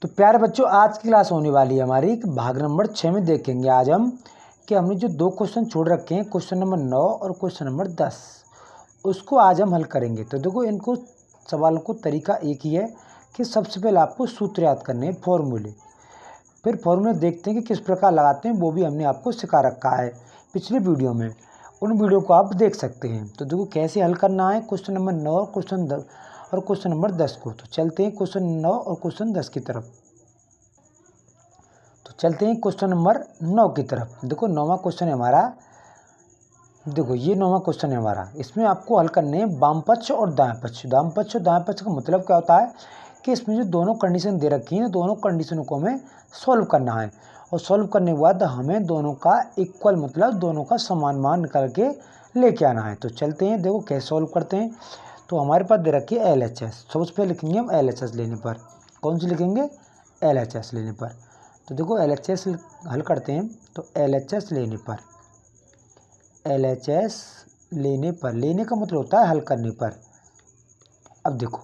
तो प्यारे बच्चों, आज की क्लास होने वाली है हमारी भाग नंबर 6 में देखेंगे आज हम कि हमने जो दो क्वेश्चन छोड़ रखे हैं, क्वेश्चन नंबर 9 और क्वेश्चन नंबर 10, उसको आज हम हल करेंगे। तो देखो, इनको सवालों को तरीका एक ही है कि सबसे पहले आपको सूत्र याद करने हैं, फॉर्मूले। फिर फॉर्मूले देखते हैं कि किस प्रकार लगाते हैं, वो भी हमने आपको सिखा रखा है पिछले वीडियो में। उन वीडियो को आप देख सकते हैं। तो देखो कैसे हल करना है क्वेश्चन नंबर 9 और क्वेश्चन नंबर 10 को। तो चलते हैं क्वेश्चन 9 और क्वेश्चन 10 की तरफ। तो चलते हैं क्वेश्चन नंबर 9 की तरफ। देखो 9वां क्वेश्चन है हमारा। देखो ये 9वां क्वेश्चन है हमारा। इसमें आपको हल करने हैं वाम पक्ष और दाएं पक्ष। वाम पक्ष और दाएं पक्ष का मतलब क्या होता है कि इसमें जो दोनों कंडीशन दे रखी हैं, दोनों कंडीशनों को हमें सॉल्व करना है। और सॉल्व करने के बाद हमें दोनों का इक्वल, मतलब दोनों का समान मान निकाल के लेके आना है। तो चलते हैं, देखो कैसे सॉल्व करते हैं। तो हमारे पास दे रखी है LHS। सबसे पहले लिखेंगे हम LHS लेने पर। कौन सी लिखेंगे? LHS लेने पर। तो देखो LHS हल करते हैं। तो LHS लेने पर, LHS लेने पर, लेने का मतलब होता है हल करने पर। अब देखो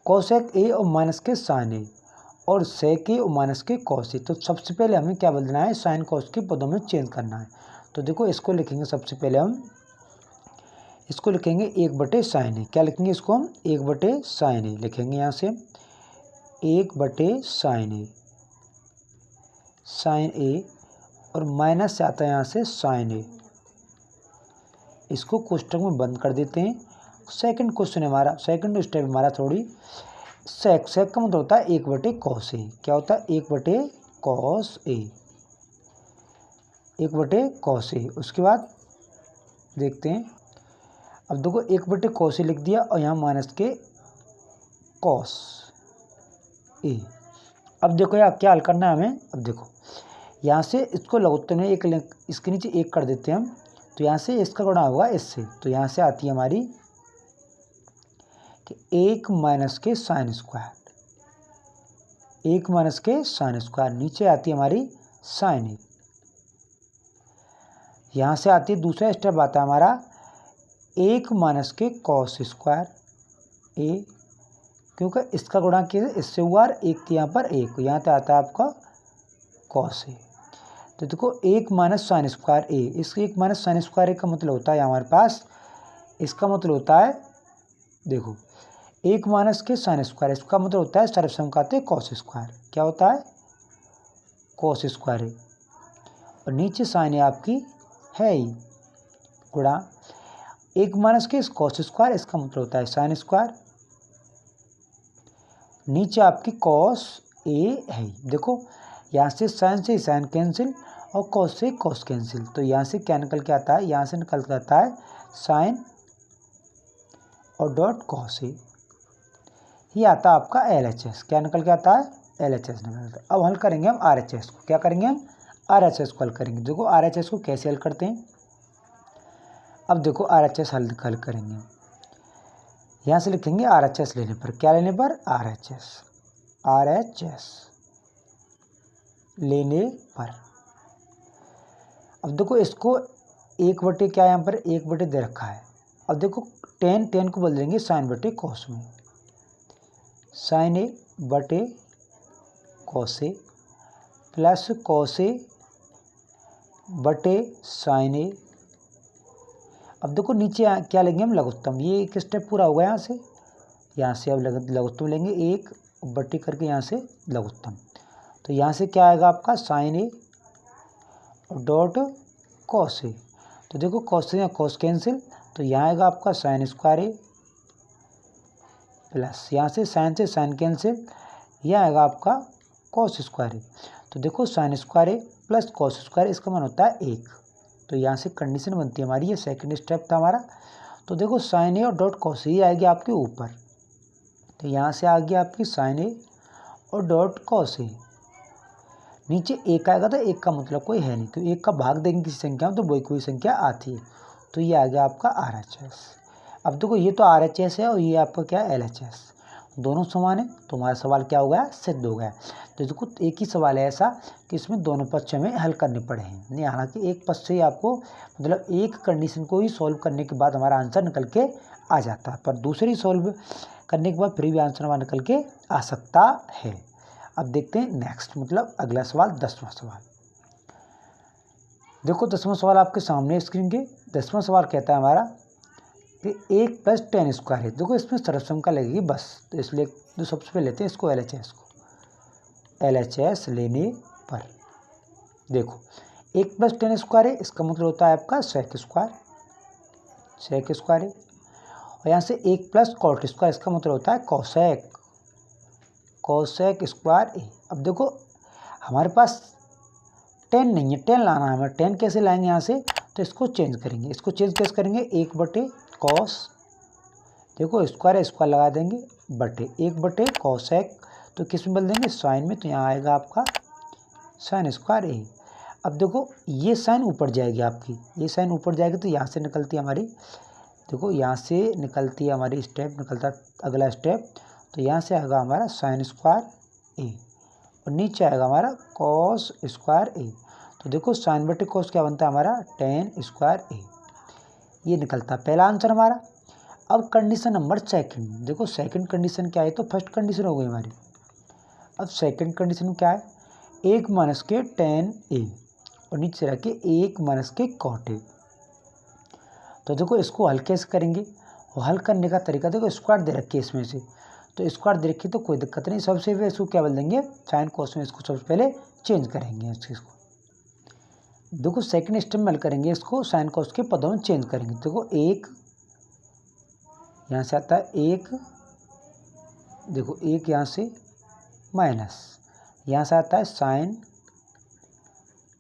कोसेक A और माइनस के साइन A और सेक A और माइनस के कॉस A। तो सबसे पहले हमें क्या बदलना है? साइन कॉस के पदों में चेंज करना है। तो देखो इसको लिखेंगे, सबसे पहले हम इसको लिखेंगे 1/sin A। क्या लिखेंगे इसको हम? 1/sin A लिखेंगे। यहाँ से 1/sin A, sin A, और माइनस से आता है यहाँ से sin A। इसको कोष्टक में बंद कर देते हैं। सेकंड क्वेश्चन है हमारा, सेकंड स्टेप हमारा थोड़ी सेक का मतलब होता है 1/cos A। क्या होता है? 1/cos A, 1/cos A। उसके बाद देखते हैं। अब देखो 1/cos A लिख दिया और यहाँ माइनस के cos A। अब देखो यार क्या हल करना है हमें। अब देखो यहाँ से इसको लघुत्तम में एक इसके नीचे एक कर देते हैं हम। तो यहाँ से इसका गुणा होगा इससे। तो यहाँ से आती है हमारी कि 1 माइनस के साइन स्क्वायर, 1 माइनस के साइन स्क्वायर। नीचे आती है हमारी साइन A। यहाँ से आती है, दूसरा स्टेप आता है हमारा 1 माइनस के कॉस स्क्वायर A, क्योंकि इसका गुणा किया इससे हुआ, एक यहाँ पर एक, यहाँ पे आता है आपका कॉस A। तो देखो 1 माइनस साइन स्क्वायर A, इसके 1 माइनस साइन स्क्वायर A का मतलब होता है हमारे पास, इसका मतलब होता है, देखो 1 माइनस के साइन स्क्वायर, इसका मतलब होता है सर्वसमकाते कॉस स्क्वायर। क्या होता है? Cos square A। और नीचे साइन A आपकी है ही, गुणा 1 माइनस के कॉस स्क्वायर, इसका मतलब होता है साइन स्क्वायर। नीचे आपकी कॉस A है। देखो यहाँ से साइन कैंसिल और कॉस से कॉस कैंसिल। तो यहाँ से क्या निकल के आता है? यहाँ से निकल के आता है साइन और डॉट कॉस A। ये आता है आपका LHS। क्या निकल के आता है? LHS निकल के। अब हल करेंगे हम RHS को। क्या करेंगे हम? RHS को हल करेंगे। देखो RHS को कैसे हल करते हैं। अब देखो RHS हल करेंगे। यहाँ से लिखेंगे RHS लेने पर। क्या लेने पर? RHS लेने पर। अब देखो इसको 1/, क्या यहाँ पर 1/, दे रखा है। अब देखो tan को बदलेंगे sin/cos में। sin A/cos A plus cos A/sin A। अब देखो नीचे क्या लेंगे हम? लघुत्तम। ये एक स्टेप पूरा होगा यहाँ से अब लघुत्तम लेंगे, 1/, करके यहाँ से लघुत्तम। तो यहाँ से क्या आएगा आपका? Sign A dot cos A। तो देखो कॉस से कॉस कैंसिल, तो यहाँ आएगा आपका साइन स्क्वायर A प्लस यहाँ से साइन कैंसिल, यह आएगा आपका कॉस स्क्वायर A। तो देखो sine square A plus cos square, इसका मान होता है 1। तो यहाँ से कंडीशन बनती है हमारी, ये सेकंड स्टेप था हमारा। तो देखो साइन A और डॉट कॉस A आएगी आपके ऊपर। तो यहाँ से आ गया आपकी साइन A और डॉट कॉस A। नीचे एक आएगा, तो एक का मतलब कोई है नहीं, क्योंकि एक का भाग देंगे किसी संख्या में तो वही कोई संख्या आती है। तो ये आ गया आपका RHS। अब देखो ये तो RHS है और ये आपका क्या है? LHS। दोनों समान है, तो हमारा सवाल क्या हो गया? सिद्ध हो गया। तो देखो एक ही सवाल है ऐसा कि इसमें दोनों पक्ष हमें हल करने पड़े हैं। नहीं, हालांकि एक पक्ष से ही आपको, मतलब एक कंडीशन को ही सॉल्व करने के बाद हमारा आंसर निकल के आ जाता है, पर दूसरी सॉल्व करने के बाद फिर भी आंसर हमारा निकल के आ सकता है। अब देखते हैं नेक्स्ट, मतलब अगला सवाल 10वां सवाल। देखो 10वां सवाल आपके सामने स्क्रीन के। 10वां सवाल कहता है हमारा कि 1 + tan स्क्वायर है। देखो इसमें सर्वसंख्या लगेगी बस, तो इसलिए जो सबसे पहले लेते हैं इसको LHS को। LHS लेने पर देखो 1 + tan स्क्वायर है, इसका मतलब होता है आपका sec स्क्वायर है। और यहाँ से 1 + cot स्क्वायर, इसका मतलब होता है cosec स्क्वायर ए। अब देखो हमारे पास 10 नहीं है, 10 लाना है हमें। 10 कैसे लाएंगे यहाँ से, तो इसको चेंज करेंगे। इसको चेंज कैसे करेंगे, 1/cos, देखो स्क्वायर है, स्क्वायर लगा देंगे, बटे 1/cosec, तो किस में बदल देंगे, साइन में, तो यहाँ आएगा आपका sin स्क्वायर ए। अब देखो ये साइन ऊपर जाएगी आपकी, ये साइन ऊपर जाएगी, तो यहाँ से निकलती है हमारी, देखो यहाँ से निकलती है हमारी स्टेप, निकलता अगला स्टेप, तो यहाँ से आएगा हमारा sin स्क्वायर ए और नीचे आएगा हमारा cos स्क्वायर ए। तो देखो sin/cos क्या बनता है हमारा, tan स्क्वायर ए, ये निकलता है पहला आंसर हमारा। अब कंडीशन नंबर सेकंड, देखो सेकंड कंडीशन क्या है, तो फर्स्ट कंडीशन हो गई हमारी। अब सेकंड कंडीशन क्या है, 1 - के tan ए और नीचे रखे 1 - के cot ए। तो देखो इसको हल कैसे करेंगे, और हल करने का तरीका देखो, स्क्वायर दे रखी है इसमें से, तो स्क्वायर दे रखी तो कोई दिक्कत नहीं। सबसे पहले इसको क्या बोल देंगे, साइन कोस में इसको सबसे पहले चेंज करेंगे इस चीज़ को। देखो सेकंड स्टेप में हल करेंगे इसको, साइन कोस के पदों में चेंज करेंगे। देखो 1 यहाँ से आता है 1, देखो 1 यहाँ से माइनस, यहाँ से आता है साइन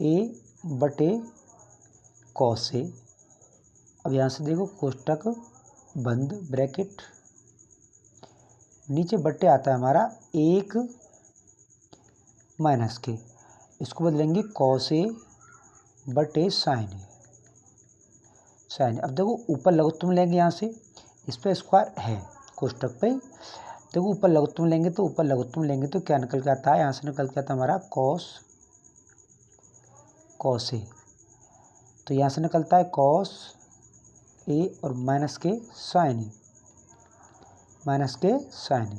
A/cos ए। अब यहाँ से देखो कोष्टक बंद, ब्रैकेट, नीचे बट्टे आता है हमारा 1 - के, इसको बदलेंगे cos A/sin ए। अब देखो ऊपर लघुत्तम लेंगे, यहाँ से इस पर स्क्वायर है कोष्टक पे, देखो ऊपर लघुत्तम लेंगे, तो ऊपर लघुत्तम लेंगे तो क्या निकल के आता है, यहाँ से निकल के आता है हमारा cos ए, तो यहाँ से निकलता है cos ए और माइनस के sin ए।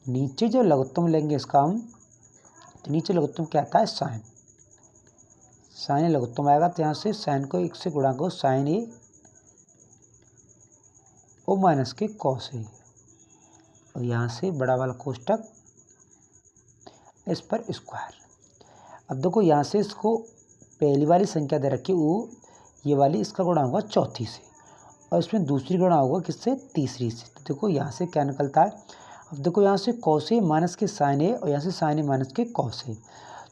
नीचे जो लघुत्तम लेंगे इसका हम, तो नीचे लघुत्तम क्या आता है, साइन लघुत्तम आएगा, तो यहाँ से साइन को 1 से गुणा करो, sin ए और माइनस के cos ए, और यहाँ से बड़ा वाला कोष्टक, इस पर स्क्वायर। अब देखो यहाँ से इसको पहली वाली संख्या दे रखी वो, ये वाली, इसका गुणा होगा चौथी से, और इसमें दूसरी गुणा होगा किससे, तीसरी से। तो देखो यहाँ से क्या निकलता है, अब देखो यहाँ से cos ए माइनस के sin ए और यहाँ से sin ए माइनस के cos ए,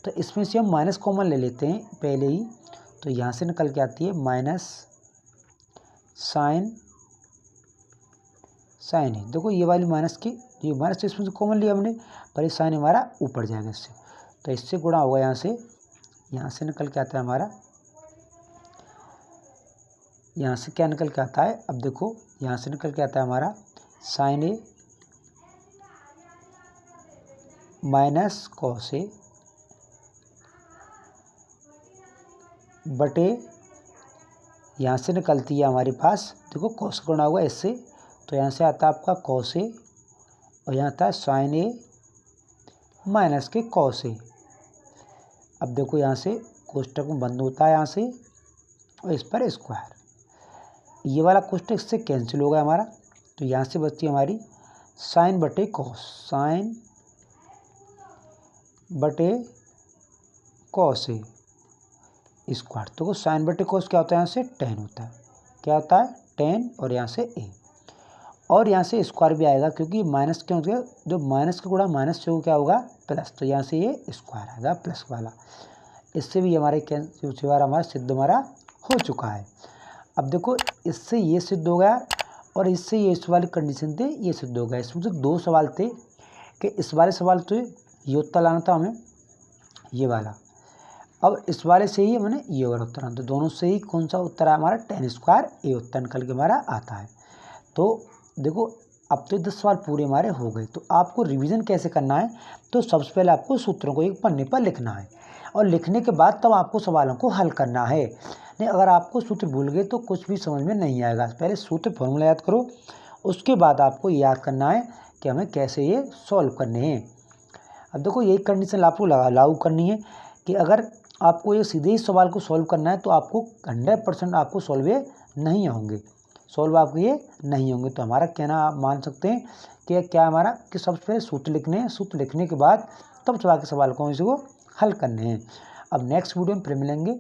तो इसमें से हम माइनस कॉमन ले लेते हैं पहले ही, तो यहाँ से निकल के आती है माइनस sin ए। देखो ये वाली माइनस की, ये माइनस इसमें से कॉमन लिया हमने, पर ये साइन हमारा ऊपर जाएगा इससे, तो इससे गुणा होगा यहाँ से निकल के आता है हमारा, यहाँ से क्या निकल के आता है, अब देखो यहाँ से निकल के आता है हमारा sin ए माइनस cos ए बटे, यहाँ से निकलती है हमारे पास, देखो cos का गुणा हुआ इससे, तो यहाँ से आता है आपका cos ए और यहाँ आता है sin ए माइनस के cos ए। अब देखो यहाँ से कोष्टक में बंद होता है यहाँ से, और इस पर स्क्वायर, ये वाला कोष्टक इससे कैंसिल हो गया हमारा, तो यहाँ से बचती है हमारी sin बटे cos ए स्क्वायर। तो sin बटे cos क्या होता है, यहाँ से tan होता है, क्या होता है, tan, और यहाँ से a, और यहाँ से स्क्वायर भी आएगा, क्योंकि माइनस क्यों हो गया, जो माइनस का गुणा माइनस से क्या होगा, प्लस, तो यहाँ से ये स्क्वायर आएगा प्लस वाला। इससे भी हमारे हमारा सिद्ध हमारा हो चुका है। अब देखो इससे ये सिद्ध हो गया, और इससे ये इस वाली कंडीशन थे ये सिद्ध हो गया। इसमें तो 2 सवाल थे, कि इस वाले सवाल तो ये उत्तर लाना था हमें, ये वाला, अब इस वाले से ही मैंने ये वाला उत्तर आना, तो दोनों से ही कौन सा उत्तर है हमारा, tan स्क्वायर ए उत्तर निकल के हमारा आता है। तो देखो अब तो 10 सवाल पूरे हमारे हो गए। तो आपको रिवीजन कैसे करना है, तो सबसे पहले आपको सूत्रों को एक पन्ने पर लिखना है, और लिखने के बाद तब आपको सवालों को हल करना है। नहीं, अगर आपको सूत्र भूल गए तो कुछ भी समझ में नहीं आएगा। पहले सूत्र फॉर्मूला याद करो, उसके बाद आपको याद करना है कि हमें कैसे ये सॉल्व करने हैं। अब देखो यही कंडीशन आपको लागू करनी है कि अगर आपको ये सीधे इस सवाल को सॉल्व करना है तो आपको 100% आपको सॉल्व नहीं होंगे, तो हमारा कहना आप मान सकते हैं कि क्या हमारा कि सबसे पहले सूत्र लिखने हैं, सूत्र लिखने के बाद तब बाकी सवाल को इसको हल करने हैं। अब नेक्स्ट वीडियो में फिर मिलेंगे।